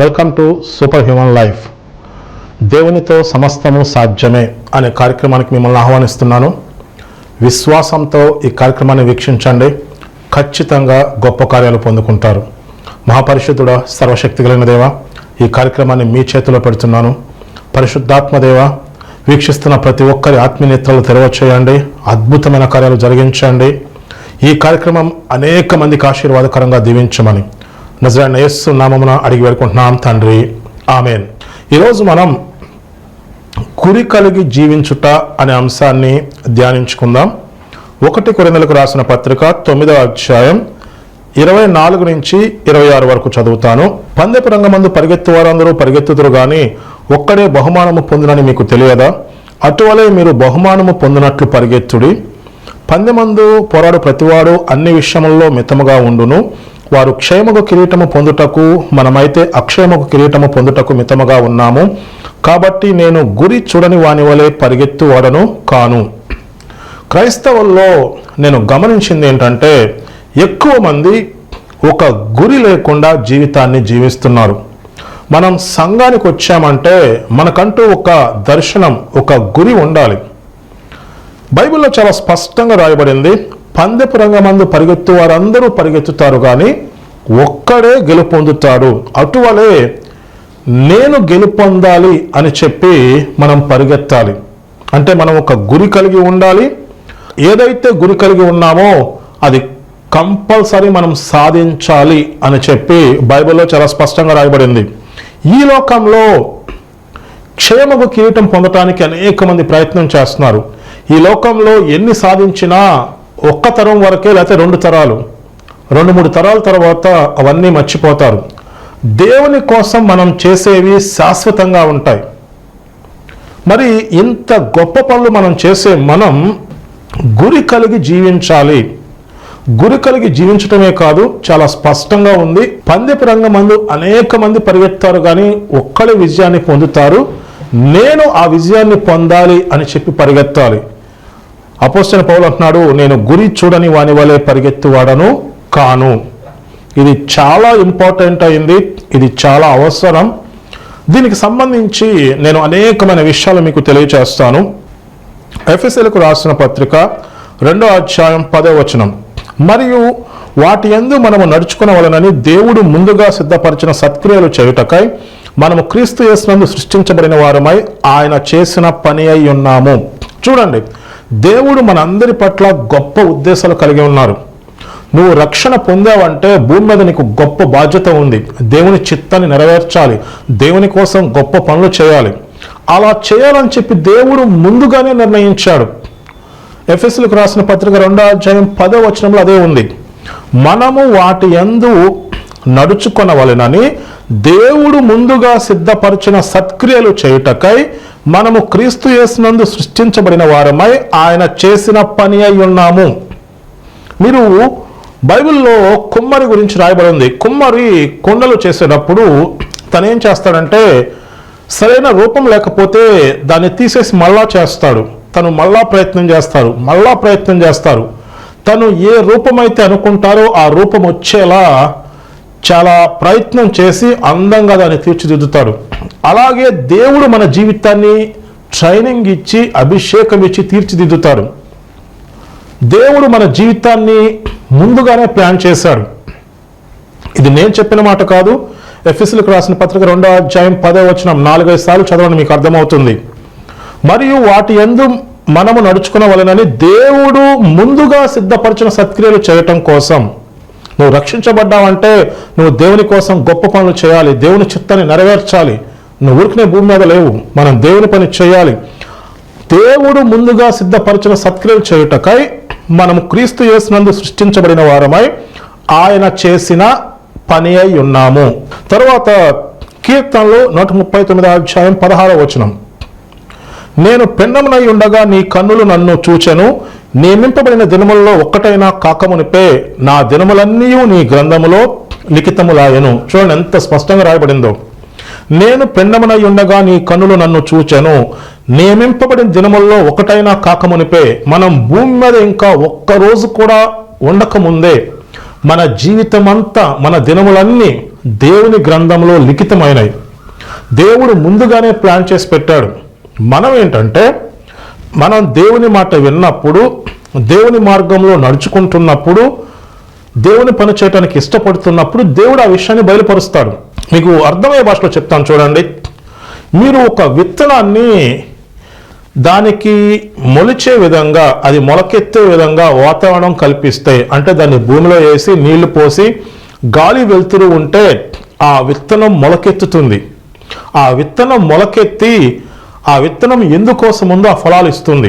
Welcome to super human life. దేవునితో సమస్తము సాధ్యమే అనే కార్యక్రమానికి మిమ్మల్ని ఆహ్వానిస్తున్నాను. విశ్వాసంతో ఈ కార్యక్రమాన్ని వీక్షించండి. ఖచ్చితంగా గొప్ప కార్యాలు పొందుకుంటారు. మహాపరిశుద్ధుడా, సర్వశక్తి కలిగిన దేవ, ఈ కార్యక్రమాన్ని మీ చేతిలో పెడుతున్నాను. పరిశుద్ధాత్మదేవ, వీక్షిస్తున్న ప్రతి ఒక్కరి ఆత్మీయనేత్రాలు తెరవచేయండి. అద్భుతమైన కార్యాలు జరిగించండి. ఈ కార్యక్రమం అనేక మందికి ఆశీర్వాదకరంగా దీవించమని నజరేయుడైన యేసు నామమున అడిగి వేడుకుంటున్నాం తండ్రి, ఆమెన్. ఈరోజు మనం గురి కలిగి జీవించుట అనే అంశాన్ని ధ్యానించుకుందాం. 1 కొరింథీయులకు రాసిన పత్రిక 9వ అధ్యాయం 24 నుంచి 26 వరకు చదువుతాను. పందెపు రంగమందు పరిగెత్తు వారందరూ పరిగెత్తుదురు గాని ఒక్కడే బహుమానము పొందునని మీకు తెలియదా? అటువలే మీరు బహుమానము పొందినట్లు పరిగెత్తుడి. పందెమందు పోరాడు ప్రతివాడు అన్ని విషయములలో మితముగా ఉండును. వారు క్షేమకు కిరీటము పొందుటకు, మనమైతే అక్షేమకు కిరీటము పొందుటకు మితముగా ఉన్నాము. కాబట్టి నేను గురి చూడని వాని వలె పరిగెత్తువాడను కాను. క్రైస్తవుల్లో నేను గమనించింది ఏంటంటే, ఎక్కువ మంది ఒక గురి లేకుండా జీవితాన్ని జీవిస్తున్నారు. మనం సంఘానికి వచ్చామంటే మనకంటూ ఒక దర్శనం, ఒక గురి ఉండాలి. బైబిల్లో చాలా స్పష్టంగా రాయబడింది, పందెపు రంగమందు పరిగెత్తు వారందరూ పరిగెత్తుతారు కానీ ఒక్కడే గెలుపొందుతాడు. అటువలే నేను గెలుపొందాలి అని చెప్పి మనం పరిగెత్తాలి. అంటే మనం ఒక గురి కలిగి ఉండాలి. ఏదైతే గురి కలిగి ఉన్నామో అది కంపల్సరీ మనం సాధించాలి అని చెప్పి బైబిల్లో చాలా స్పష్టంగా రాయబడింది. ఈ లోకంలో క్షేమకు కిరీటం పొందటానికి అనేక మంది ప్రయత్నం చేస్తున్నారు. ఈ లోకంలో ఎన్ని సాధించినా ఒక్క తరం వరకే, లేకపోతే 2 తరాలు, 2-3 తరాల తర్వాత అవన్నీ మర్చిపోతారు. దేవుని కోసం మనం చేసేవి శాశ్వతంగా ఉంటాయి. మరి ఇంత గొప్ప పనులు మనం చేసే మనం గురి కలిగి జీవించాలి. గురి కలిగి జీవించటమే కాదు, చాలా స్పష్టంగా ఉంది, పందెపు రంగమందు అనేక మంది పరిగెత్తారు కానీ ఒక్కడే విజయాన్ని పొందుతారు. నేను ఆ విజయాన్ని పొందాలి అని చెప్పి పరిగెత్తాలి. అపోస్తలుడైన పౌలు అంటున్నాడు, నేను గురి చూడని వాని వలె పరిగెత్తువాడను కాను. ఇది చాలా ఇంపార్టెంట్ అయింది. ఇది చాలా అవసరం. దీనికి సంబంధించి నేను అనేకమైన విషయాలు మీకు తెలియచేస్తాను. ఎఫెసీయులకు రాసిన పత్రిక 2వ అధ్యాయం 10వ వచనం, మరియు వాటి యందు మనము నడుచుకొనవలెనని దేవుడు ముందుగా సిద్ధపరిచిన సత్క్రియలు చేయుటకై మనము క్రీస్తు యేసునందు సృష్టించబడిన వారమై ఆయన చేసిన పని అయి ఉన్నాము. చూడండి, దేవుడు మనందరి పట్ల గొప్ప ఉద్దేశాలు కలిగి ఉన్నారు. నువ్వు రక్షణ పొందావంటే భూమి మీద నీకు గొప్ప బాధ్యత ఉంది. దేవుని చిత్తాన్ని నెరవేర్చాలి. దేవుని కోసం గొప్ప పనులు చేయాలి. అలా చేయాలని చెప్పి దేవుడు ముందుగానే నిర్ణయించాడు. ఎఫెసీయులకు రాసిన పత్రిక 2వ అధ్యాయం 10వ వచనంలో అదే ఉంది. మనము వాటి యందు నడుచుకొనవలెనని దేవుడు ముందుగా సిద్ధపరిచిన సత్క్రియలు చేయుటకై మనము క్రీస్తు యేసునందు సృష్టించబడిన వారమై ఆయన చేసిన పని అయి ఉన్నాము. మీరు బైబిల్లో కుమ్మరి గురించి రాయబడి ఉంది. కుమ్మరి కొండలు చేసేటప్పుడు తను ఏం చేస్తాడంటే, సరైన రూపం లేకపోతే దాన్ని తీసేసి మళ్ళా చేస్తాడు. తను మళ్ళా ప్రయత్నం చేస్తారు. తను ఏ రూపమైతే అనుకుంటారో ఆ రూపం వచ్చేలా చాలా ప్రయత్నం చేసి అందంగా దాన్ని తీర్చిదిద్దుతాడు. అలాగే దేవుడు మన జీవితాన్ని ట్రైనింగ్ ఇచ్చి, అభిషేకం ఇచ్చి తీర్చిదిద్దుతాడు. దేవుడు మన జీవితాన్ని ముందుగానే ప్లాన్ చేశాడు. ఇది నేను చెప్పిన మాట కాదు. ఎఫెసీయులకు రాసిన పత్రిక 2వ అధ్యాయం 10వ వచనం 4-5 సార్లు చదవండి, మీకు అర్థమవుతుంది. మరియు వాటి యందు మనము నడుచుకొనవలెనని దేవుడు ముందుగా సిద్ధపరిచిన సత్క్రియలు చేయటం కోసం. నువ్వు రక్షించబడ్డావంటే నువ్వు దేవుని కోసం గొప్ప పనులు చేయాలి. దేవుని చిత్తాన్ని నెరవేర్చాలి. నువ్వు ఊరికనే భూమి మీద లేవు. మనం దేవుని పని చేయాలి. దేవుడు ముందుగా సిద్ధపరిచిన సత్క్రియలు చేయుటకై మనము క్రీస్తు యేసునందు సృష్టించబడిన వారమై ఆయన చేసిన పని అయి ఉన్నాము. తర్వాత కీర్తనలు 139వ అధ్యాయం 16వ వచనం, నేను పెండమునై ఉండగా నీ కన్నులు నన్ను చూచెను. నియమింపబడిన దినములలో ఒక్కటైనా కాకమునిపే నా దినములన్నీ నీ గ్రంథములో లిఖితములాయెను. చూడండి ఎంత స్పష్టంగా రాయబడిందో. నేను పెండమునై ఉండగా నీ కన్నులు నన్ను చూచెను. నియమింపబడిన దినములలో ఒకటైనా కాకమునిపే. మనం భూమి మీద ఇంకా ఒక్కరోజు కూడా ఉండకముందే మన జీవితం అంతా, మన దినములన్నీ దేవుని గ్రంథంలో లిఖితమైనవి. దేవుడు ముందుగానే ప్లాన్ చేసి పెట్టాడు. మనం ఏంటంటే మనం దేవుని మాట విన్నప్పుడు, దేవుని మార్గంలో నడుచుకుంటున్నప్పుడు, దేవుని పని చేయడానికి ఇష్టపడుతున్నప్పుడు దేవుడు ఆ విషయాన్ని బయలుపరుస్తాడు. మీకు అర్థమయ్యే భాషలో చెప్తాను చూడండి. మీరు ఒక విత్తనాన్ని దానికి మొలిచే విధంగా, అది మొలకెత్తే విధంగా వాతావరణం కల్పిస్తే, అంటే దాన్ని భూమిలో వేసి నీళ్లు పోసి గాలి వెలుతురు ఉంటే ఆ విత్తనం మొలకెత్తుతుంది. ఆ విత్తనం మొలకెత్తి ఆ విత్తనం ఎందుకోసం ఉందో ఆ ఫలాలు ఇస్తుంది.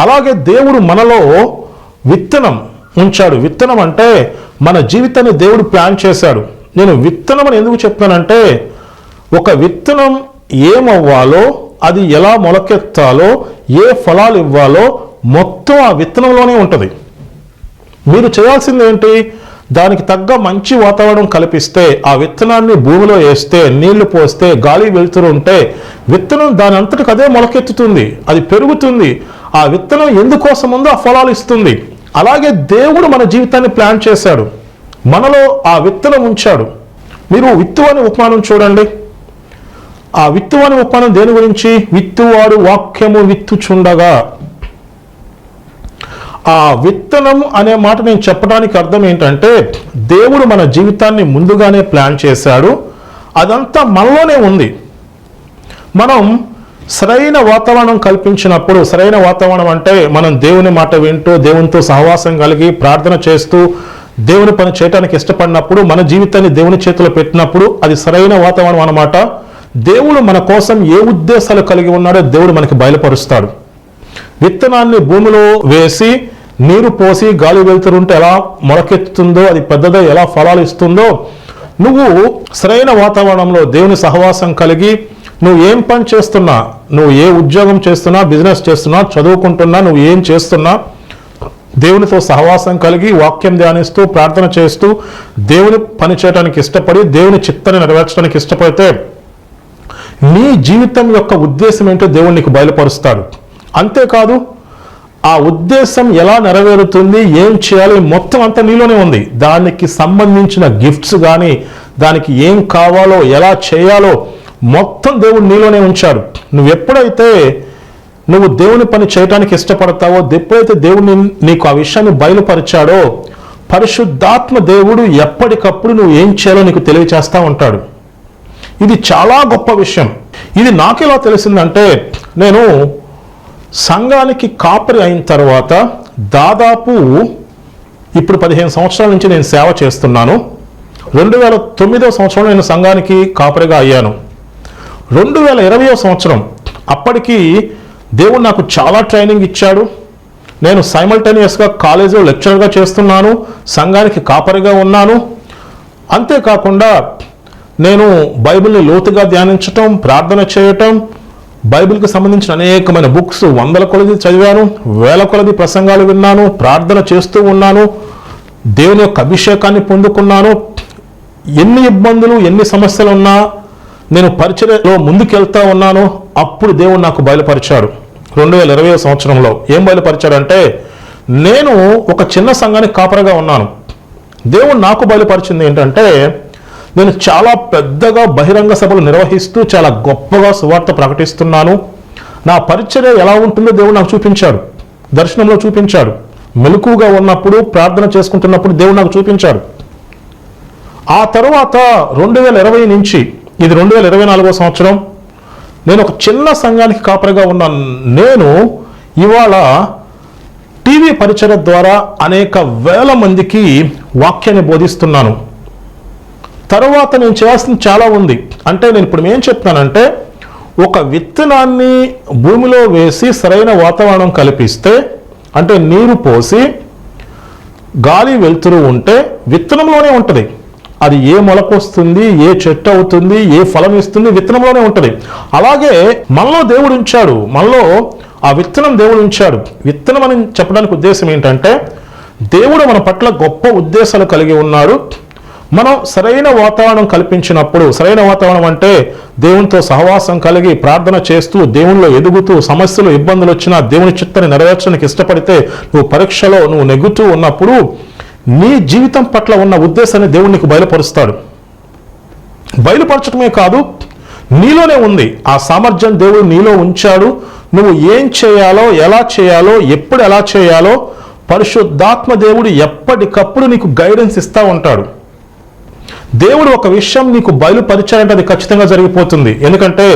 అలాగే దేవుడు మనలో విత్తనం ఉంచాడు. విత్తనం అంటే మన జీవితాన్ని దేవుడు ప్లాన్ చేశాడు. నేను విత్తనం అని ఎందుకు చెప్తానంటే, ఒక విత్తనం ఏమవ్వాలో, అది ఎలా మొలకెత్తాలో, ఏ ఫలాలు ఇవ్వాలో మొత్తం ఆ విత్తనంలోనే ఉంటుంది. మీరు చేయాల్సింది ఏంటి? దానికి తగ్గ మంచి వాతావరణం కల్పిస్తే, ఆ విత్తనాన్ని భూమిలో వేస్తే, నీళ్లు పోస్తే, గాలి వెలుతురు ఉంటే విత్తనం దాని అంతటికి అదే మొలకెత్తుతుంది, అది పెరుగుతుంది. ఆ విత్తనం ఎందుకోసం ఉందో ఆ ఫలాలు ఇస్తుంది. అలాగే దేవుడు మన జీవితాన్ని ప్లాన్ చేశాడు, మనలో ఆ విత్తనం ఉంచాడు. మీరు విత్తువాని ఉపమానం చూడండి. ఆ విత్తువాని ఉపమానం దేని గురించి? విత్తువాడు వాక్యము విత్తుచుండగా. ఆ విత్తనం అనే మాట నేను చెప్పడానికి అర్థం ఏంటంటే, దేవుడు మన జీవితాన్ని ముందుగానే ప్లాన్ చేశాడు. అదంతా మనలోనే ఉంది. మనం సరైన వాతావరణం కల్పించినప్పుడు, సరైన వాతావరణం అంటే మనం దేవుని మాట వింటూ, దేవునితో సహవాసం కలిగి, ప్రార్థన చేస్తూ, దేవుని పని చేయడానికి ఇష్టపడినప్పుడు, మన జీవితాన్ని దేవుని చేతిలో పెట్టినప్పుడు అది సరైన వాతావరణం అన్నమాట. దేవుడు మన కోసం ఏ ఉద్దేశాలు కలిగి ఉన్నాడో దేవుడు మనకి బయలుపరుస్తాడు. విత్తనాన్ని భూమిలో వేసి నీరు పోసి గాలి వెలుతురుంటే ఎలా మొలకెత్తుతుందో, అది పెద్దదో, ఎలా ఫలాలు ఇస్తుందో, నువ్వు సరైన వాతావరణంలో దేవుని సహవాసం కలిగి, నువ్వు ఏం పని చేస్తున్నా, నువ్వు ఏ ఉద్యోగం చేస్తున్నా, బిజినెస్ చేస్తున్నా, చదువుకుంటున్నా, నువ్వు ఏం చేస్తున్నా, దేవునితో సహవాసం కలిగి, వాక్యం ధ్యానిస్తూ, ప్రార్థన చేస్తూ, దేవుని పని చేయడానికి ఇష్టపడి, దేవుని చిత్తాన్ని నెరవేర్చడానికి ఇష్టపడితే నీ జీవితం యొక్క ఉద్దేశం ఏంటో దేవుడు నీకు బయలుపరుస్తాడు. అంతేకాదు, ఆ ఉద్దేశం ఎలా నెరవేరుతుంది, ఏం చేయాలి, మొత్తం అంతా నీలోనే ఉంది. దానికి సంబంధించిన గిఫ్ట్స్ కానీ, దానికి ఏం కావాలో, ఎలా చేయాలో మొత్తం దేవుడు నీలోనే ఉంచాడు. నువ్వు ఎప్పుడైతే దేవుని పని చేయడానికి ఇష్టపడతావో, ఎప్పుడైతే దేవుడు నీకు ఆ విషయాన్ని బయలుపరిచాడో, పరిశుద్ధాత్మ దేవుడు ఎప్పటికప్పుడు నువ్వు ఏం చేయాలో నీకు తెలియచేస్తూ ఉంటాడు. ఇది చాలా గొప్ప విషయం. ఇది నాకెలా తెలిసిందంటే, నేను సంఘానికి కాపరి అయిన తర్వాత దాదాపు ఇప్పుడు 15 సంవత్సరాల నుంచి నేను సేవ చేస్తున్నాను. 2009 సంవత్సరంలో నేను సంఘానికి కాపరిగా అయ్యాను. 2020 సంవత్సరం అప్పటికి దేవుడు నాకు చాలా ట్రైనింగ్ ఇచ్చాడు. నేను సైమల్టేనియస్గా కాలేజీలో లెక్చరర్గా చేస్తున్నాను, సంఘానికి కాపరిగా ఉన్నాను. అంతేకాకుండా నేను బైబిల్ని లోతుగా ధ్యానించటం, ప్రార్థన చేయటం, బైబిల్కి సంబంధించిన అనేకమైన బుక్స్ 100 కొలది చదివాను, 1000 కొలది ప్రసంగాలు విన్నాను, ప్రార్థన చేస్తూ ఉన్నాను, దేవుని యొక్క అభిషేకాన్ని పొందుకున్నాను. ఎన్ని ఇబ్బందులు, ఎన్ని సమస్యలు ఉన్నా నేను పరిచర్యలో ముందుకెళ్తా ఉన్నాను. అప్పుడు దేవుడు నాకు బయలుపరిచాడు 2020 సంవత్సరంలో. ఏం బయలుపరిచాడంటే, నేను ఒక చిన్న సంఘానికి కాపరిగా ఉన్నాను. దేవుడు నాకు బయలుపరిచింది ఏంటంటే, నేను చాలా పెద్దగా బహిరంగ సభలు నిర్వహిస్తూ చాలా గొప్పగా సువార్త ప్రకటిస్తున్నాను. నా పరిచర్య ఎలా ఉంటుందో దేవుడు నాకు చూపించాడు, దర్శనంలో చూపించాడు. మెలకుగా ఉన్నప్పుడు, ప్రార్థన చేసుకుంటున్నప్పుడు దేవుడు నాకు చూపించాడు. ఆ తరువాత 2020 నుంచి, ఇది 2024 సంవత్సరం, నేను ఒక చిన్న సంఘానికి కాపరిగా ఉన్నాను. నేను ఇవాళ టీవీ పరిచర్య ద్వారా అనేక వేల మందికి వాక్యాన్ని బోధిస్తున్నాను. తర్వాత నేను చేయాల్సింది చాలా ఉంది. అంటే నేను ఇప్పుడు ఏం చెప్తానంటే, ఒక విత్తనాన్ని భూమిలో వేసి సరైన వాతావరణం కల్పిస్తే, అంటే నీరు పోసి గాలి వెలుతురు ఉంటే విత్తనంలోనే ఉంటుంది. అది ఏ మొలకొస్తుంది, ఏ చెట్టు అవుతుంది, ఏ ఫలం ఇస్తుంది, విత్తనంలోనే ఉంటుంది. అలాగే మనలో దేవుడు ఉంచాడు, మనలో ఆ విత్తనం దేవుడు ఉంచాడు. విత్తనం అని చెప్పడానికి ఉద్దేశం ఏంటంటే, దేవుడు మన పట్ల గొప్ప ఉద్దేశాలు కలిగి ఉన్నాడు. మనం సరైన వాతావరణం కల్పించినప్పుడు, సరైన వాతావరణం అంటే దేవునితో సహవాసం కలిగి ప్రార్థన చేస్తూ, దేవునిలో ఎదుగుతూ, సమస్యలు ఇబ్బందులు వచ్చినా దేవుని చిత్తాన్ని నెరవేర్చడానికి ఇష్టపడితే, నువ్వు పరీక్షలో నువ్వు నెగ్గుతూ ఉన్నప్పుడు నీ జీవితం పట్ల ఉన్న ఉద్దేశాన్ని దేవుడు నీకు బయలుపరుస్తాడు. బయలుపరచడమే కాదు, నీలోనే ఉంది. ఆ సామర్థ్యం దేవుడు నీలో ఉంచాడు. నువ్వు ఏం చేయాలో, ఎలా చేయాలో, ఎప్పుడు ఎలా చేయాలో పరిశుద్ధాత్మ దేవుడు ఎప్పటికప్పుడు నీకు గైడెన్స్ ఇస్తూ ఉంటాడు. దేవుడు ఒక విషయం నీకు బయలుపరిచారంటే అది ఖచ్చితంగా జరిగిపోతుంది. ఎందుకంటే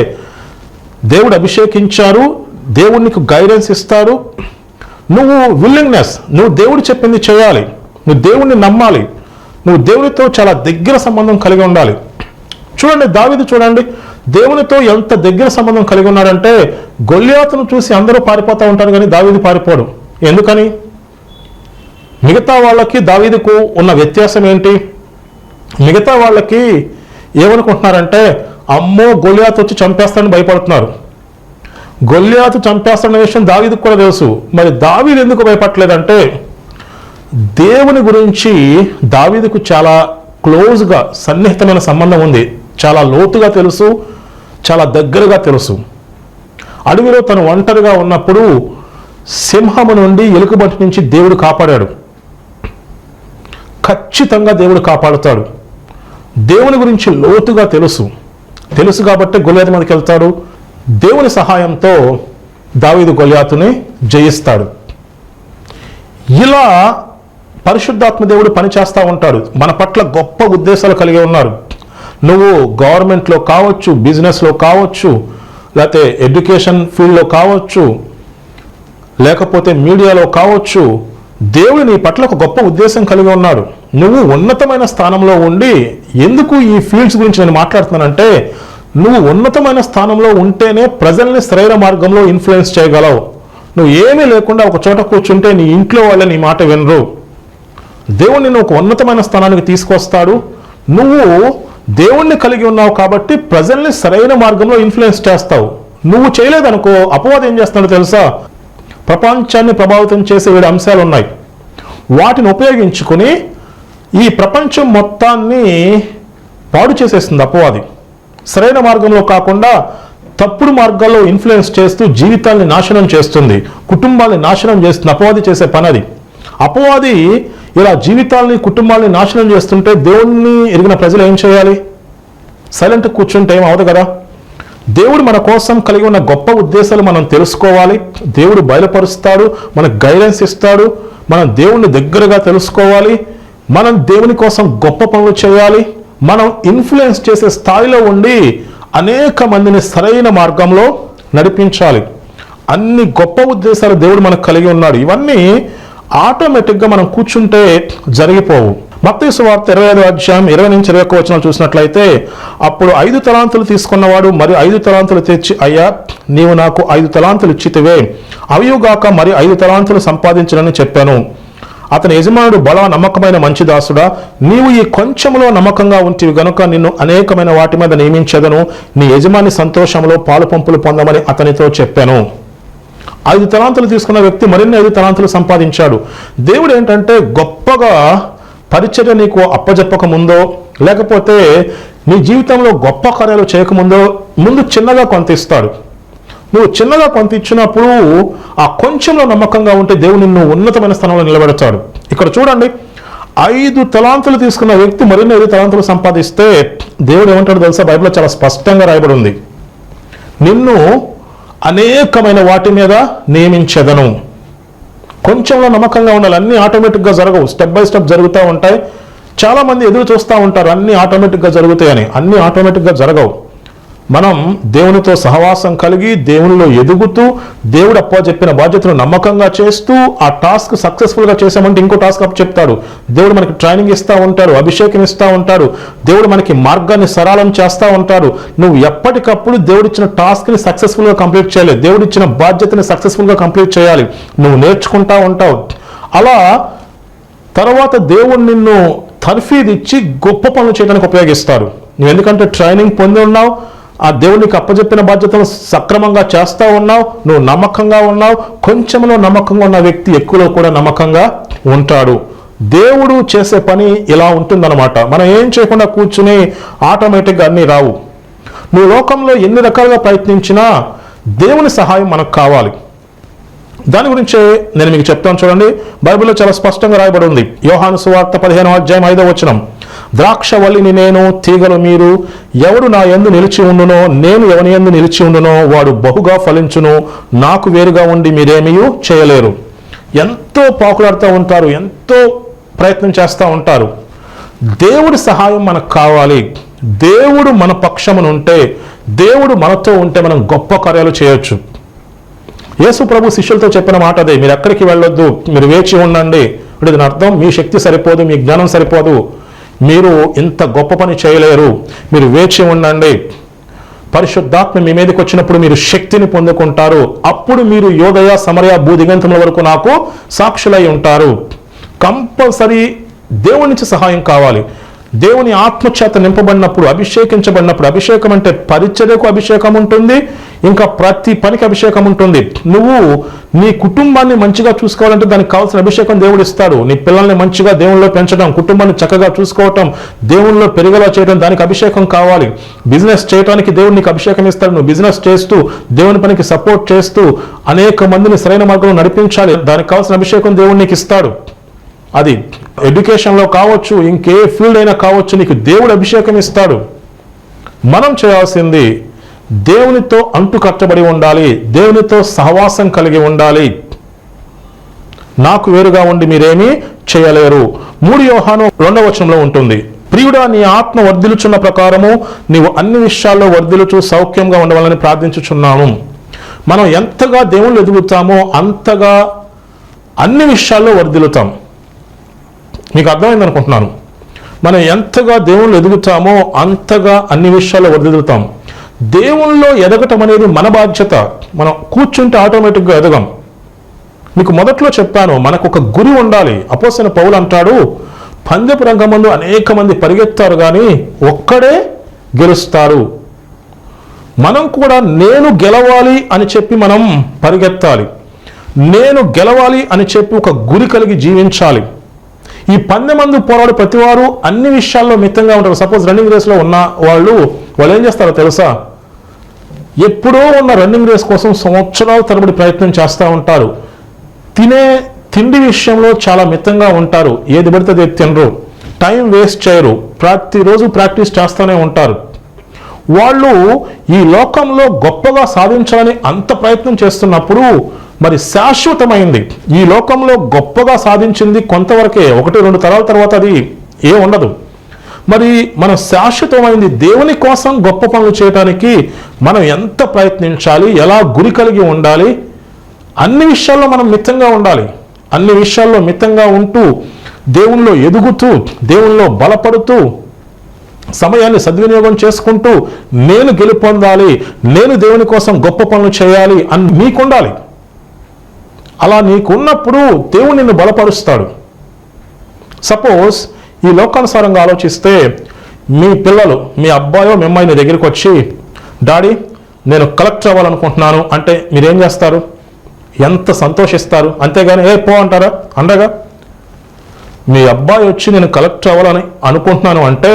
దేవుడు అభిషేకించారు, దేవుడు నీకు గైడెన్స్ ఇస్తాడు. నువ్వు విల్లింగ్నెస్, నువ్వు దేవుడు చెప్పింది చేయాలి, నువ్వు దేవుడిని నమ్మాలి, నువ్వు దేవునితో చాలా దగ్గర సంబంధం కలిగి ఉండాలి. చూడండి, దావీదు చూడండి, దేవునితో ఎంత దగ్గర సంబంధం కలిగి ఉన్నాడంటే గొల్లియాతును చూసి అందరూ పారిపోతూ ఉంటారు, కానీ దావీదు పారిపోడు. ఎందుకని? మిగతా వాళ్ళకి దావీదుకు ఉన్న వ్యత్యాసం ఏంటి? మిగతా వాళ్ళకి ఏమనుకుంటున్నారంటే, అమ్మో గొల్లియాతు వచ్చి చంపేస్తాడని భయపడుతున్నారు. గొల్లియాతు చంపేస్తాడన్న విషయం దావీదుకు కూడా తెలుసు. మరి దావీదు ఎందుకు భయపడలేదంటే, దేవుని గురించి దావీదుకు చాలా క్లోజ్గా సన్నిహితమైన సంబంధం ఉంది. చాలా లోతుగా తెలుసు, చాలా దగ్గరగా తెలుసు. అడవిలో తను ఒంటరిగా ఉన్నప్పుడు సింహము నుండి, ఎలుకబంటి నుంచి దేవుడు కాపాడాడు. ఖచ్చితంగా దేవుడు కాపాడుతాడు. దేవుని గురించి లోతుగా తెలుసు కాబట్టి గొల్లియాతు మీదకి వెళ్తాడు. దేవుని సహాయంతో దావీదు గొల్లియాతుని జయిస్తాడు. ఇలా పరిశుద్ధాత్మ దేవుడు పనిచేస్తూ ఉంటాడు. మన పట్ల గొప్ప ఉద్దేశాలు కలిగి ఉన్నారు. నువ్వు గవర్నమెంట్లో కావచ్చు, బిజినెస్లో కావచ్చు, లేకపోతే ఎడ్యుకేషన్ ఫీల్డ్లో కావచ్చు, లేకపోతే మీడియాలో కావచ్చు, దేవుడు నీ పట్ల ఒక గొప్ప ఉద్దేశం కలిగి ఉన్నాడు. నువ్వు ఉన్నతమైన స్థానంలో ఉండి, ఎందుకు ఈ ఫీల్డ్స్ గురించి నేను మాట్లాడుతున్నానంటే, నువ్వు ఉన్నతమైన స్థానంలో ఉంటేనే ప్రజల్ని సరైన మార్గంలో ఇన్ఫ్లుయెన్స్ చేయగలవు. నువ్వు ఏమీ లేకుండా ఒక చోట కూర్చుంటే నీ ఇంట్లో వాళ్ళే నీ మాట వినరు. దేవుడు నిన్ను ఒక ఉన్నతమైన స్థానానికి తీసుకొస్తాడు. నువ్వు దేవుణ్ణి కలిగి ఉన్నావు కాబట్టి ప్రజల్ని సరైన మార్గంలో ఇన్ఫ్లుయెన్స్ చేస్తావు. నువ్వు చేయలేదనుకో, అపవాదం ఏం చేస్తాడో తెలుసా? ప్రపంచాన్ని ప్రభావితం చేసే 7 అంశాలు ఉన్నాయి. వాటిని ఉపయోగించుకుని ఈ ప్రపంచం మొత్తాన్ని పాడు చేసేస్తుంది అపవాది. సరైన మార్గంలో కాకుండా తప్పుడు మార్గాల్లో ఇన్ఫ్లుయెన్స్ చేస్తూ జీవితాన్ని నాశనం చేస్తుంది, కుటుంబాన్ని నాశనం చేస్తుంది. అపవాది చేసే పని అది. అపవాది ఇలా జీవితాల్ని, కుటుంబాన్ని నాశనం చేస్తుంటే దేవుణ్ణి ఎరిగిన ప్రజలు ఏం చేయాలి? సైలెంట్ కూర్చుంటే ఏం అవదు కదా. దేవుడు మన కోసం కలిగి ఉన్న గొప్ప ఉద్దేశాలు మనం తెలుసుకోవాలి. దేవుడు బయలుపరుస్తాడు, మనకు గైడెన్స్ ఇస్తాడు. మనం దేవుణ్ణి దగ్గరగా తెలుసుకోవాలి. మనం దేవుని కోసం గొప్ప పనులు చేయాలి. మనం ఇన్ఫ్లుయెన్స్ చేసే స్థాయిలో ఉండి అనేక మందిని సరైన మార్గంలో నడిపించాలి. అన్ని గొప్ప ఉద్దేశాలు దేవుడు మనకు కలిగి ఉన్నాడు. ఇవన్నీ ఆటోమేటిక్గా మనం కూర్చుంటే జరిగిపోవు. మత్తయి సువార్త 25వ అధ్యాయం 20 నుంచి 21 వచనాలు చూసినట్లయితే, అప్పుడు 5 తలాంతులు తీసుకున్నవాడు మరి 5 తలాంతులు తెచ్చి, అయ్యా నీవు నాకు 5 తలాంతులు ఇచ్చితివే, అవియుగాక మరి 5 తలాంతులు సంపాదించనని చెప్పాను. అతని యజమానుడు, బలా నమ్మకమైన మంచి దాసుడా, నీవు ఈ కొంచెంలో నమ్మకంగా ఉంటివి గనుక నిన్ను అనేకమైన వాటి మీద నియమించదను, నీ యజమాని సంతోషంలో పాలు పంపులు పొందమని అతనితో చెప్పాను. 5 తలాంతులు తీసుకున్న వ్యక్తి మరిన్ని 5 తలాంతులు సంపాదించాడు. దేవుడు ఏంటంటే, గొప్పగా పరిచర్య నీకు అప్పజెప్పక ముందో, లేకపోతే నీ జీవితంలో గొప్ప కార్యాలు చేయకముందో ముందు చిన్నగా కొంత ఇస్తాడు. నువ్వు చిన్నగా కొంత ఇచ్చినప్పుడు ఆ కొంచెంలో నమ్మకంగా ఉంటే దేవుడు నిన్ను ఉన్నతమైన స్థానంలో నిలబెడతాడు. ఇక్కడ చూడండి, 5 తలాంతులు తీసుకున్న వ్యక్తి మరిన్ని 5 తలాంతులు సంపాదిస్తే దేవుడు ఏమంటాడు తెలుసా? బైబిల్లో చాలా స్పష్టంగా రాయబడి ఉంది, నిన్ను అనేకమైన వాటి మీద నియమించెదను. కొంచెంలో నమ్మకంగా ఉండాలి. అన్నీ ఆటోమేటిక్గా జరగవు, స్టెప్ బై స్టెప్ జరుగుతూ ఉంటాయి. చాలామంది ఎదురు చూస్తూ ఉంటారు అన్నీ ఆటోమేటిక్గా జరుగుతాయని. అన్నీ ఆటోమేటిక్గా జరగవు. మనం దేవునితో సహవాసం కలిగి, దేవునిలో ఎదుగుతూ, దేవుడు అప్పచెప్పిన బాధ్యతను నమ్మకంగా చేస్తూ, ఆ టాస్క్ సక్సెస్ఫుల్గా చేసామంటే ఇంకో టాస్క్ చెప్తాడు. దేవుడు మనకి ట్రైనింగ్ ఇస్తూ ఉంటాడు, అభిషేకం ఇస్తూ ఉంటాడు, దేవుడు మనకి మార్గాన్ని సరళం చేస్తూ ఉంటాడు. నువ్వు ఎప్పటికప్పుడు దేవుడిచ్చిన టాస్క్ని సక్సెస్ఫుల్గా కంప్లీట్ చేయాలి, దేవుడిచ్చిన బాధ్యతని సక్సెస్ఫుల్గా కంప్లీట్ చేయాలి. నువ్వు నేర్చుకుంటూ ఉంటావు. అలా తర్వాత దేవుడు నిన్ను తర్ఫీదు ఇచ్చి గొప్ప పనులు చేయడానికి ఉపయోగిస్తాడు. నువ్వు ఎందుకంటే ట్రైనింగ్ పొంది ఉన్నావు, ఆ దేవునికి అప్పచెప్పిన బాధ్యతను సక్రమంగా చేస్తూ ఉన్నావు, నువ్వు నమ్మకంగా ఉన్నావు. కొంచెంలో నమ్మకంగా ఉన్న వ్యక్తి ఎక్కువలో కూడా నమ్మకంగా ఉంటాడు. దేవుడు చేసే పని ఇలా ఉంటుందన్నమాట. మనం ఏం చేయకుండా కూర్చుని ఆటోమేటిక్గా అన్నీ రావు. నువ్వు లోకంలో ఎన్ని రకాలుగా ప్రయత్నించినా దేవుని సహాయం మనకు కావాలి. దాని గురించే నేను మీకు చెప్తాను చూడండి. బైబిల్లో చాలా స్పష్టంగా రాయబడి ఉంది. యోహాను సువార్త 15వ అధ్యాయం 5వ వచనం, ద్రాక్షవల్లిని నేను, తీగలు మీరు. ఎవడు నా యందు నిలిచి ఉండునో, నేను ఎవని యందు నిలిచి ఉండునో వాడు బహుగా ఫలించును. నాకు వేరుగా ఉండి మీరేమీ చేయలేరు. ఎంతో పాకులాడుతూ ఉంటారు, ఎంతో ప్రయత్నం చేస్తూ ఉంటారు. దేవుడి సహాయం మనకు కావాలి. దేవుడు మన పక్షమునుంటే, దేవుడు మనతో ఉంటే మనం గొప్ప కార్యాలు చేయొచ్చు. యేసు ప్రభు శిష్యులతో చెప్పిన మాట అదే, మీరు ఎక్కడికి వెళ్ళొద్దు, మీరు వేచి ఉండండి. అంటే దీని అర్థం మీ శక్తి సరిపోదు, మీ జ్ఞానం సరిపోదు, మీరు ఇంత గొప్ప పని చేయలేరు, మీరు వేచి ఉండండి. పరిశుద్ధాత్మ మీ మీదకి వచ్చినప్పుడు మీరు శక్తిని పొందుకుంటారు. అప్పుడు మీరు యోదయ, సమరయ, భూదిగంతముల వరకు నాకు సాక్షులై ఉంటారు. కంపల్సరీ దేవుని నుంచి సహాయం కావాలి. దేవుని ఆత్మచేత నింపబడినప్పుడు, అభిషేకించబడినప్పుడు, అభిషేకం అంటే పరిచర్యకు అభిషేకం ఉంటుంది, ఇంకా ప్రతి పనికి అభిషేకం ఉంటుంది. నువ్వు నీ కుటుంబాన్ని మంచిగా చూసుకోవాలంటే దానికి కావాల్సిన అభిషేకం దేవుడు ఇస్తాడు. నీ పిల్లల్ని మంచిగా దేవునిలో పెంచడం, కుటుంబాన్ని చక్కగా చూసుకోవటం, దేవునిలో పెరిగేలా చేయడం, దానికి అభిషేకం కావాలి. బిజినెస్ చేయడానికి దేవుడు నీకు అభిషేకం ఇస్తాడు. నువ్వు బిజినెస్ చేస్తూ, దేవుని పనికి సపోర్ట్ చేస్తూ అనేక మందిని సరైన మార్గంలో నడిపించాలి. దానికి కావాల్సిన అభిషేకం దేవుడు నీకు ఇస్తాడు. అది ఎడ్యుకేషన్లో కావచ్చు, ఇంకే ఫీల్డ్ అయినా కావచ్చు, నీకు దేవుడు అభిషేకం ఇస్తాడు. మనం చేయాల్సింది దేవునితో అంటు కట్టబడి ఉండాలి, దేవునితో సహవాసం కలిగి ఉండాలి. నాకు వేరుగా ఉండి మీరేమీ చేయలేరు. 3 యోహాను 2వ వచనంలో ఉంటుంది, ప్రియుడా నీ ఆత్మ వర్ధిల్లుచున్న ప్రకారము నీవు అన్ని విషయాల్లో వర్ధిల్లుచు సౌఖ్యంగా ఉండవాలని ప్రార్థించుచున్నాను. మనం ఎంతగా దేవుళ్ళు ఎదుగుతామో అంతగా అన్ని విషయాల్లో వర్ధిల్లుతాం. మీకు అర్థమైంది అనుకుంటున్నాను. మనం ఎంతగా దేవుళ్ళు ఎదుగుతామో అంతగా అన్ని విషయాల్లో వర్ధిల్లుతాం. దేవుళ్ళలో ఎదగటం అనేది మన బాధ్యత. మనం కూర్చుంటే ఆటోమేటిక్గా ఎదగం. మీకు మొదట్లో చెప్పాను, మనకు ఒక గురి ఉండాలి. అపోస్తలుడైన పౌలు అంటాడు, పందెపు రంగమందు అనేక మంది పరిగెత్తారు కానీ ఒక్కడే గెలుస్తారు. మనం కూడా నేను గెలవాలి అని చెప్పి మనం పరిగెత్తాలి. నేను గెలవాలి అని చెప్పి ఒక గురి కలిగి జీవించాలి. ఈ పందెమందు పోరాడు ప్రతివారు అన్ని విషయాల్లో మితంగా ఉంటారు. సపోజ్ రన్నింగ్ రేస్లో ఉన్న వాళ్ళు ఏం చేస్తారో తెలుసా? ఎప్పుడో ఉన్న రన్నింగ్ రేస్ కోసం సంవత్సరాల తరబడి ప్రయత్నం చేస్తూ ఉంటారు. తినే తిండి విషయంలో చాలా మితంగా ఉంటారు. ఏది పడితే అది తినరు, టైం వేస్ట్ చేయరు, ప్రతిరోజు ప్రాక్టీస్ చేస్తూనే ఉంటారు. వాళ్ళు ఈ లోకంలో గొప్పగా సాధించాలని అంత ప్రయత్నం చేస్తున్నప్పుడు మరి శాశ్వతమైంది ఈ లోకంలో గొప్పగా సాధించింది కొంతవరకే, 1-2 తరాల తర్వాత అది ఏ ఉండదు. మరి మనం శాశ్వతమైంది దేవుని కోసం గొప్ప పనులు చేయడానికి మనం ఎంత ప్రయత్నించాలి, ఎలా గురి కలిగి ఉండాలి, అన్ని విషయాల్లో మనం మితంగా ఉండాలి. అన్ని విషయాల్లో మితంగా ఉంటూ, దేవునిలో ఎదుగుతూ, దేవునిలో బలపడుతూ, సమయాన్ని సద్వినియోగం చేసుకుంటూ, నేను గెలుపొందాలి, నేను దేవుని కోసం గొప్ప పనులు చేయాలి అని మీకుండాలి. అలా నీకున్నప్పుడు దేవుడు నిన్ను బలపరుస్తాడు. సపోజ్ ఈ లోకానుసారంగా ఆలోచిస్తే, మీ పిల్లలు, మీ అబ్బాయో మీ అమ్మాయి నీ దగ్గరికి వచ్చి, డాడీ నేను కలెక్టర్ అవ్వాలనుకుంటున్నాను అంటే మీరేం చేస్తారు? ఎంత సంతోషిస్తారు. అంతేగాని ఏ పో అంటారా? అండగా మీ అబ్బాయి వచ్చి నేను కలెక్టర్ అవ్వాలని అనుకుంటున్నాను అంటే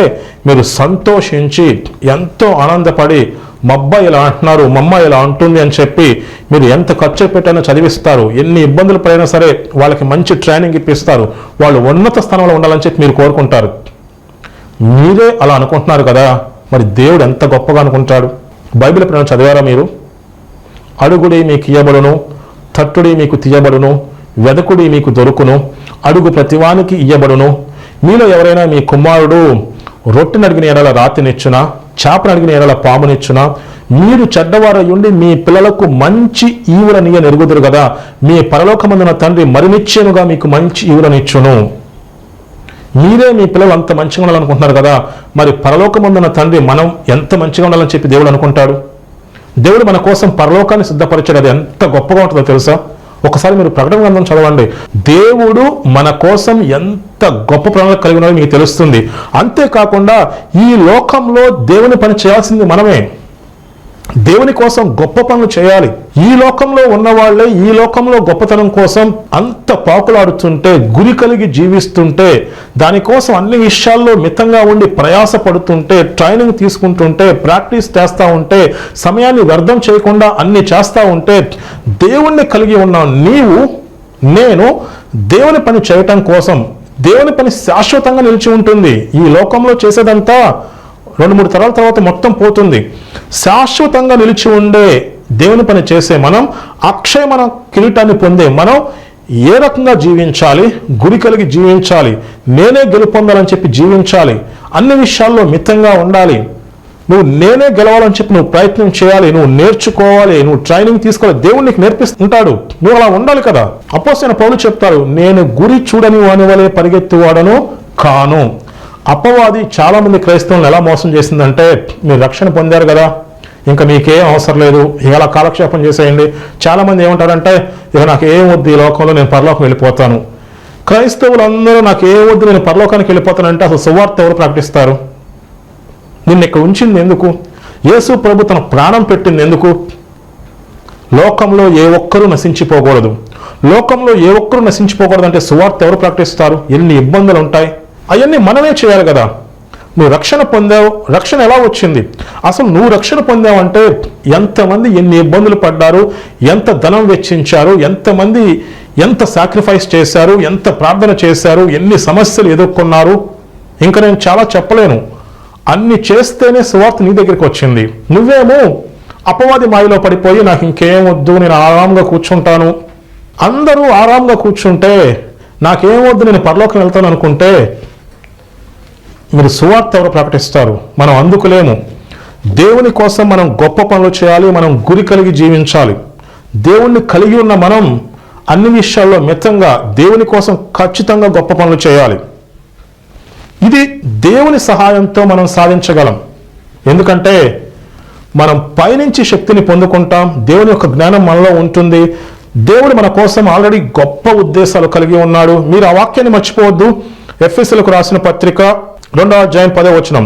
మీరు సంతోషించి ఎంతో ఆనందపడి, మా అబ్బాయి ఇలా అంటున్నారు, మా అమ్మాయి ఇలా అంటుంది అని చెప్పి మీరు ఎంత ఖర్చు పెట్టైనా చదివిస్తారు. ఎన్ని ఇబ్బందులు పడినా సరే వాళ్ళకి మంచి ట్రైనింగ్ ఇప్పిస్తారు. వాళ్ళు ఉన్నత స్థానంలో ఉండాలని చెప్పి మీరు కోరుకుంటారు. మీరే అలా అనుకుంటున్నారు కదా, మరి దేవుడు ఎంత గొప్పగా అనుకుంటాడు. బైబిల్ ప్రకారం చదివారా మీరు? అడుగుడి మీకు ఇయ్యబడును, తట్టుడి మీకు తీయబడును, వెదకుడి మీకు దొరుకును, అడుగు ప్రతివానికి ఇయ్యబడును. మీలో ఎవరైనా మీ కుమారుడు రొట్టెని అడిగిన ఎడల రాతినిచ్చునా, చేపను అడిగిన ఎడల పామునిచ్చునా? మీరు చెడ్డవారయ్యుండి మీ పిల్లలకు మంచి ఈవులనియ నెరుగుదురు కదా, మీ పరలోకమందున తండ్రి మరి నిశ్చయముగా మీకు మంచి ఈవులనిచ్చును. మీరే మీ పిల్లలు అంత మంచిగా ఉండాలనుకుంటున్నారు కదా, మరి పరలోకమందున తండ్రి మనం ఎంత మంచిగా ఉండాలని చెప్పి దేవుడు అనుకుంటాడు. దేవుడు మన కోసం పరలోకాన్ని సిద్ధపరిచాడు. అది ఎంత గొప్పగా ఉంటుందో తెలుసా? ఒకసారి మీరు ప్రకటన గ్రంథం చదవండి. దేవుడు మన కోసం ఎంత గొప్ప ప్రణాళిక కలిగి ఉన్నాడో మీకు తెలుస్తుంది. అంతేకాకుండా ఈ లోకంలో దేవుని పని చేయాల్సింది మనమే. దేవుని కోసం గొప్ప పనులు చేయాలి. ఈ లోకంలో ఉన్న వాళ్ళే ఈ లోకంలో గొప్పతనం కోసం అంత పాకులాడుతుంటే, గురి కలిగి జీవిస్తుంటే, దానికోసం అన్ని విషయాల్లో మితంగా ఉండి ప్రయాసపడుతుంటే, ట్రైనింగ్ తీసుకుంటుంటే, ప్రాక్టీస్ చేస్తూ ఉంటే, సమయాన్ని వ్యర్థం చేయకుండా అన్ని చేస్తూ ఉంటే, దేవుణ్ణి కలిగి ఉన్న నీవు, నేను దేవుని పని చేయటం కోసం దేవుని పని శాశ్వతంగా నిలిచి ఉంటుంది. ఈ లోకంలో చేసేదంతా 2-3 తరాల తర్వాత మొత్తం పోతుంది. శాశ్వతంగా నిలిచి ఉండే దేవుని పని చేసే మనం, అక్షయమైన కిరీటాన్ని పొందే మనం ఏ రకంగా జీవించాలి? గురి కలిగి జీవించాలి. నేనే గెలుపొందాలని చెప్పి జీవించాలి. అన్ని విషయాల్లో మితంగా ఉండాలి. నువ్వు నేనే గెలవాలని చెప్పి నువ్వు ప్రయత్నం చేయాలి. నువ్వు నేర్చుకోవాలి. నువ్వు ట్రైనింగ్ తీసుకోవాలి. దేవుడు నీకు నేర్పిస్తుంటాడు. నువ్వు అలా ఉండాలి కదా. అపోస్తలుడైన పౌలు చెప్తారు, నేను గురి చూడని వాని వలె పరిగెత్తువాడను కాను. అపవాది చాలా మంది క్రైస్తవులను ఎలా మోసం చేసిందంటే, మీరు రక్షణ పొందారు కదా, ఇంకా మీకేం అవసరం లేదు, ఇలా కాలక్షేపం చేసేయండి. చాలామంది ఏమంటారంటే, ఇక నాకు ఏం వద్దు ఈ లోకంలో, నేను పరలోకం వెళ్ళిపోతాను. క్రైస్తవులందరూ నాకు ఏం వద్దు, నేను పరలోకానికి వెళ్ళిపోతానంటే అసలు సువార్త ఎవరు ప్రకటిస్తారు? నిన్ను ఇక్కడ ఉంచింది ఎందుకు? యేసు ప్రభు తన ప్రాణం పెట్టింది ఎందుకు? లోకంలో ఏ ఒక్కరూ నశించిపోకూడదు. లోకంలో ఏ ఒక్కరూ నశించిపోకూడదు అంటే సువార్త ఎవరు ప్రకటిస్తారు? ఎన్ని ఇబ్బందులు ఉంటాయి. అవన్నీ మనమే చేయాలి కదా. నువ్వు రక్షణ పొందావు. రక్షణ ఎలా వచ్చింది? అసలు నువ్వు రక్షణ పొందావంటే ఎంతమంది ఎన్ని ఇబ్బందులు పడ్డారు, ఎంత ధనం వెచ్చించారు, ఎంతమంది ఎంత సాక్రిఫైస్ చేశారు, ఎంత ప్రార్థన చేశారు, ఎన్ని సమస్యలు ఎదుర్కొన్నారు, ఇంకా నేను చాలా చెప్పలేను. అన్ని చేస్తేనే సువార్త నీ దగ్గరికి వచ్చింది. నువ్వేమో అపవాది మాయలో పడిపోయి నాకు ఇంకేం వద్దు, నేను ఆరాంగా కూర్చుంటాను. అందరూ ఆరాంగా కూర్చుంటే నాకేం వద్దు, నేను పరలోకం వెళ్తాను అనుకుంటే మీరు సువార్త ఎవరు ప్రకటిస్తారు? మనం అందుకులేము. దేవుని కోసం మనం గొప్ప పనులు చేయాలి. మనం గురి కలిగి జీవించాలి. దేవుణ్ణి కలిగి ఉన్న మనం అన్ని విషయాల్లో మితంగా దేవుని కోసం ఖచ్చితంగా గొప్ప పనులు చేయాలి. ఇది దేవుని సహాయంతో మనం సాధించగలం. ఎందుకంటే మనం పైనుంచి శక్తిని పొందుకుంటాం. దేవుని యొక్క జ్ఞానం మనలో ఉంటుంది. దేవుడు మన కోసం ఆల్రెడీ గొప్ప ఉద్దేశాలు కలిగి ఉన్నాడు. మీరు ఆ వాక్యాన్ని మర్చిపోవద్దు. ఎఫెసీయులకు రాసిన పత్రిక 2వ అధ్యాయం 10వ వచనం,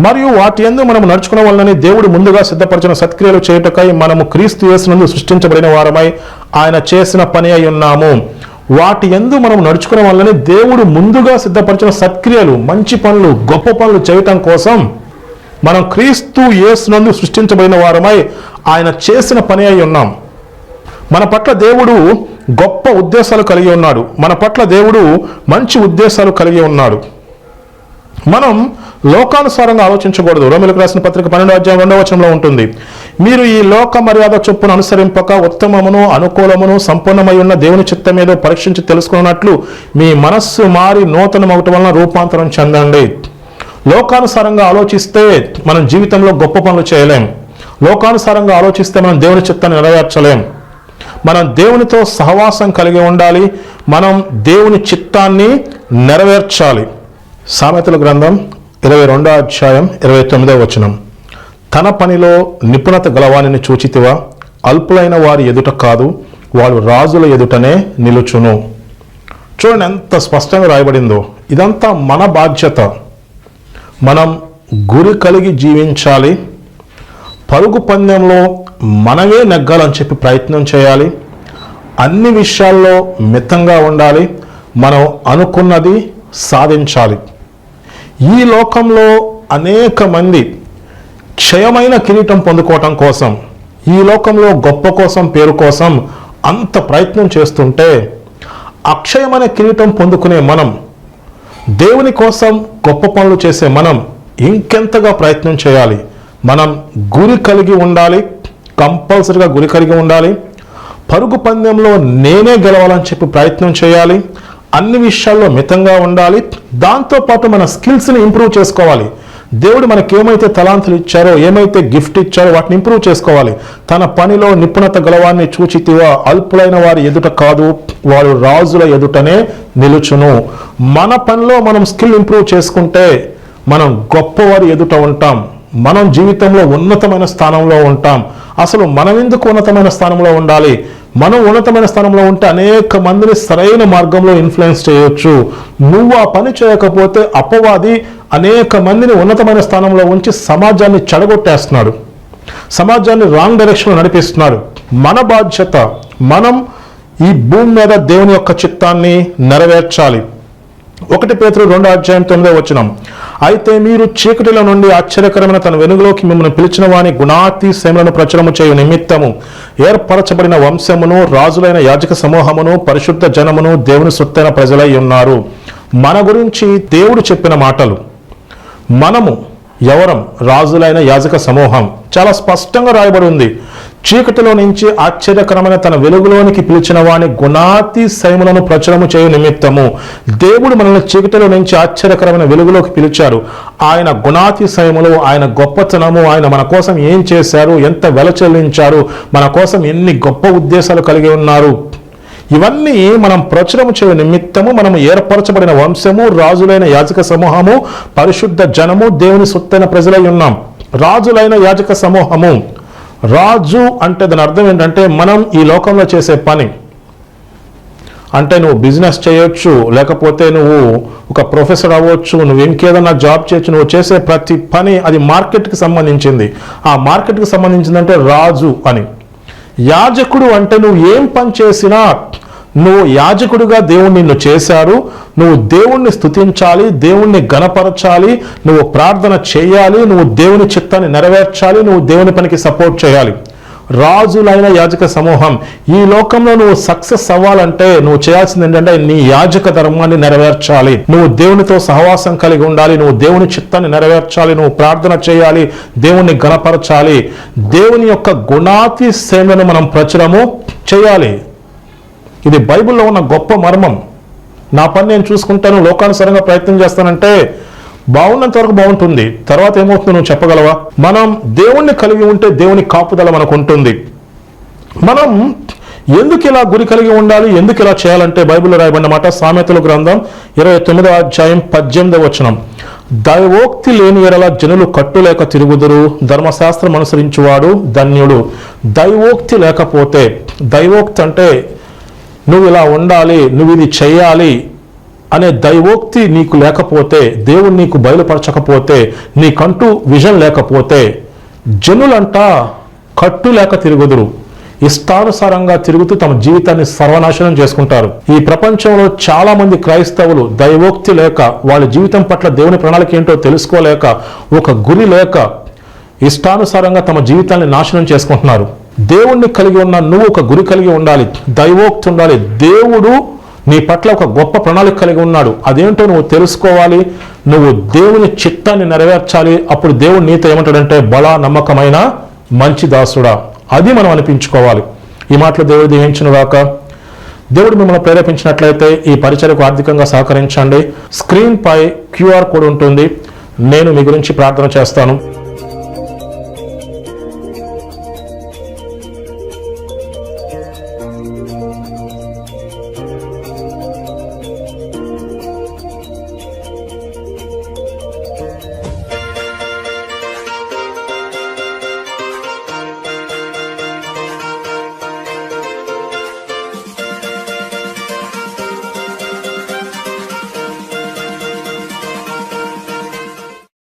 మరియు వాటి యందు మనము నడుచుకున్న వలనని దేవుడు ముందుగా సిద్ధపరిచిన సత్క్రియలు చేయుటకై మనము క్రీస్తు యేసునందు సృష్టించబడిన వారమై ఆయన చేసిన పని అయి ఉన్నాము. వాటి యందు మనం నడుచుకున్న వల్లనే దేవుడు ముందుగా సిద్ధపరిచిన సత్క్రియలు, మంచి పనులు, గొప్ప పనులు చేయటం కోసం మనం క్రీస్తు యేసునందు సృష్టించబడిన వారమై ఆయన చేసిన పని అయి ఉన్నాం. మన పట్ల దేవుడు గొప్ప ఉద్దేశాలు కలిగి ఉన్నాడు. మన పట్ల దేవుడు మంచి ఉద్దేశాలు కలిగి ఉన్నాడు. మనం లోకానుసారంగా ఆలోచించకూడదు. రోమీయులకు రాసిన పత్రిక 12వ అధ్యాయం 2వ వచనంలో ఉంటుంది, మీరు ఈ లోక మర్యాద చొప్పున అనుసరింపక ఉత్తమమును అనుకూలమును సంపూర్ణమై ఉన్న దేవుని చిత్తం ఏదో పరీక్షించి తెలుసుకున్నట్లు మీ మనస్సు మారి నూతనమవటం వలన రూపాంతరం చెందండి. లోకానుసారంగా ఆలోచిస్తే మనం జీవితంలో గొప్ప పనులు చేయలేం. లోకానుసారంగా ఆలోచిస్తే మనం దేవుని చిత్తాన్ని నెరవేర్చలేం. మనం దేవునితో సహవాసం కలిగి ఉండాలి. మనం దేవుని చిత్తాన్ని నెరవేర్చాలి. సామెతల గ్రంథం 22వ అధ్యాయం 29వ వచనం, తన పనిలో నిపుణత గలవానిని చూచితివా, అల్పులైన వారి ఎదుట కాదు, వాడు రాజుల ఎదుటనే నిలుచును. చూడండి ఎంత స్పష్టంగా రాయబడిందో. ఇదంతా మన బాధ్యత. మనం గురి కలిగి జీవించాలి. పరుగు పందెంలో మనమే నెగ్గాలని చెప్పి ప్రయత్నం చేయాలి. అన్ని విషయాల్లో మితంగా ఉండాలి. మనం అనుకున్నది సాధించాలి. ఈ లోకంలో అనేక మంది క్షయమైన కిరీటం పొందుకోవటం కోసం, ఈ లోకంలో గొప్ప కోసం, పేరు కోసం అంత ప్రయత్నం చేస్తుంటే, అక్షయమైన కిరీటం పొందుకునే మనం, దేవుని కోసం గొప్ప పనులు చేసే మనం ఇంకెంతగా ప్రయత్నం చేయాలి? మనం గురి కలిగి ఉండాలి. కంపల్సరిగా గురి కలిగి ఉండాలి. పరుగు పందెంలో నేనే గెలవాలని చెప్పి ప్రయత్నం చేయాలి. అన్ని విషయాల్లో మితంగా ఉండాలి. దాంతోపాటు మన స్కిల్స్ని ఇంప్రూవ్ చేసుకోవాలి. దేవుడు మనకి ఏమైతే తలాంతులు ఇచ్చారో, ఏమైతే గిఫ్ట్ ఇచ్చారో వాటిని ఇంప్రూవ్ చేసుకోవాలి. తన పనిలో నిపుణత గలవాన్ని చూచితివా, అల్పులైన వారి ఎదుట కాదు, వారు రాజుల ఎదుటనే నిలుచును. మన పనిలో మనం స్కిల్ ఇంప్రూవ్ చేసుకుంటే మనం గొప్పవారి ఎదుట ఉంటాం. మనం జీవితంలో ఉన్నతమైన స్థానంలో ఉంటాం. అసలు మనం ఎందుకు ఉన్నతమైన స్థానంలో ఉండాలి? మనం ఉన్నతమైన స్థానంలో ఉంటే అనేక మందిని సరైన మార్గంలో ఇన్ఫ్లుయెన్స్ చేయొచ్చు. నువ్వు ఆ పని చేయకపోతే అపవాది అనేక మందిని ఉన్నతమైన స్థానంలో ఉంచి సమాజాన్ని చెడగొట్టేస్తున్నాడు. సమాజాన్ని రాంగ్ డైరెక్షన్లో నడిపిస్తున్నాడు. మన బాధ్యత, మనం ఈ భూమి మీద దేవుని యొక్క చిత్తాన్ని నెరవేర్చాలి. 1 పేతురు 2వ అధ్యాయం 9వ వచనం, అయితే మీరు చీకటిలో నుండి ఆశ్చర్యకరమైన తన వెలుగులోకి మిమ్మల్ని పిలిచిన వాని గుణాతిశయములను ప్రచురము చేయు నిమిత్తము ఏర్పరచబడిన వంశమును, రాజులైన యాజక సమూహమును, పరిశుద్ధ జనమును, దేవుని సొత్తైన ప్రజలై ఉన్నారు. మన గురించి దేవుడు చెప్పిన మాటలు, మనము ఎవరం? రాజులైన యాజక సమూహం. చాలా స్పష్టంగా రాయబడి ఉంది. చీకటిలో నుంచి ఆశ్చర్యకరమైన తన వెలుగులోనికి పిలిచిన వాని గుణాతిశయములను ప్రచురము చేయు నిమిత్తము. దేవుడు మనల్ని చీకటిలో నుంచి ఆశ్చర్యకరమైన వెలుగులోకి పిలిచారు. ఆయన గుణాతిశయములు, ఆయన గొప్పతనము, ఆయన మన కోసం ఏం చేశారు, ఎంత వెల చెల్లించారు, మన కోసం ఎన్ని గొప్ప ఉద్దేశాలు కలిగి ఉన్నారు, ఇవన్నీ మనం ప్రచురము చేయు నిమిత్తము మనము ఏర్పరచబడిన వంశము, రాజులైన యాజక సమూహము, పరిశుద్ధ జనము, దేవుని సొత్తైన ప్రజలై ఉన్నాం. రాజులైన యాజక సమూహము. రాజు అంటే దాని అర్థం ఏంటంటే మనం ఈ లోకంలో చేసే పని. అంటే నువ్వు బిజినెస్ చేయొచ్చు, లేకపోతే నువ్వు ఒక ప్రొఫెసర్ అవ్వచ్చు, నువ్వు ఇంకేదన్నా జాబ్ చేయొచ్చు, నువ్వు చేసే ప్రతి పని అది మార్కెట్కి సంబంధించింది. ఆ మార్కెట్కి సంబంధించిందంటే రాజు అని. యాజకుడు అంటే నువ్వు ఏం పని చేసినా, నువ్వు యాజకుడిగా దేవుడు నిన్ను చేశారు, నువ్వు దేవుణ్ణి స్తుతించాలి, దేవుణ్ణి గణపరచాలి, నువ్వు ప్రార్థన చేయాలి, నువ్వు దేవుని చిత్తాన్ని నెరవేర్చాలి, నువ్వు దేవుని పనికి సపోర్ట్ చేయాలి. రాజులైన యాజక సమూహం. ఈ లోకంలో నువ్వు సక్సెస్ అవ్వాలంటే నువ్వు చేయాల్సింది ఏంటంటే నీ యాజక ధర్మాన్ని నెరవేర్చాలి, నువ్వు దేవునితో సహవాసం కలిగి ఉండాలి, నువ్వు దేవుని చిత్తాన్ని నెరవేర్చాలి, నువ్వు ప్రార్థన చేయాలి, దేవుణ్ణి గణపరచాలి, దేవుని యొక్క గుణాతిశయములను మనం ప్రచురము చేయాలి. ఇది బైబిల్లో ఉన్న గొప్ప మర్మం. నా పని నేను చూసుకుంటాను, లోకానుసారంగా ప్రయత్నం చేస్తానంటే బాగున్నంత వరకు బాగుంటుంది, తర్వాత ఏమవుతుందో నువ్వు చెప్పగలవా? మనం దేవుణ్ణి కలిగి ఉంటే దేవుని కాపుదల మనకు ఉంటుంది. మనం ఎందుకు ఇలా గురి కలిగి ఉండాలి, ఎందుకు ఇలా చేయాలంటే బైబిల్లో రాయబడిన మాట సామెతల గ్రంథం 29వ అధ్యాయం 18వ వచనం. దైవోక్తి లేని ఎడల జనులు కట్టులేక తిరుగుదురు, ధర్మశాస్త్రం అనుసరించువాడు ధన్యుడు. దైవోక్తి లేకపోతే, దైవోక్తి అంటే నువ్వు ఇలా ఉండాలి, నువ్వు ఇది చెయ్యాలి అనే దైవోక్తి నీకు లేకపోతే, దేవుడు నీకు బయలుపరచకపోతే, నీకంటూ విజన్ లేకపోతే, జనులంటా కట్టు లేక తిరుగుదురు, ఇష్టానుసారంగా తిరుగుతూ తమ జీవితాన్ని సర్వనాశనం చేసుకుంటారు. ఈ ప్రపంచంలో చాలా మంది క్రైస్తవులు దైవోక్తి లేక, వాళ్ళ జీవితం పట్ల దేవుని ప్రణాళిక ఏంటో తెలుసుకోలేక, ఒక గురి లేక ఇష్టానుసారంగా తమ జీవితాన్ని నాశనం చేసుకుంటున్నారు. దేవుణ్ణి కలిగి ఉన్న నువ్వు ఒక గురి కలిగి ఉండాలి, దైవోక్తి ఉండాలి. దేవుడు నీ పట్ల ఒక గొప్ప ప్రణాళిక కలిగి ఉన్నాడు, అదేంటో నువ్వు తెలుసుకోవాలి, నువ్వు దేవుని చిత్తాన్ని నెరవేర్చాలి. అప్పుడు దేవుడు నీతో ఏమంటాడంటే బలా నమ్మకమైన మంచి దాసుడా, అది మనం అనిపించుకోవాలి. ఈ మాటలు దేవుడు దీవించునుగాక. దేవుడు మిమ్మల్ని ప్రేరేపించినట్లయితే ఈ పరిచర్యకు ఆర్థికంగా సహకరించండి. స్క్రీన్ పై QR కోడ్ ఉంటుంది, నేను మీ గురించి ప్రార్థన చేస్తాను.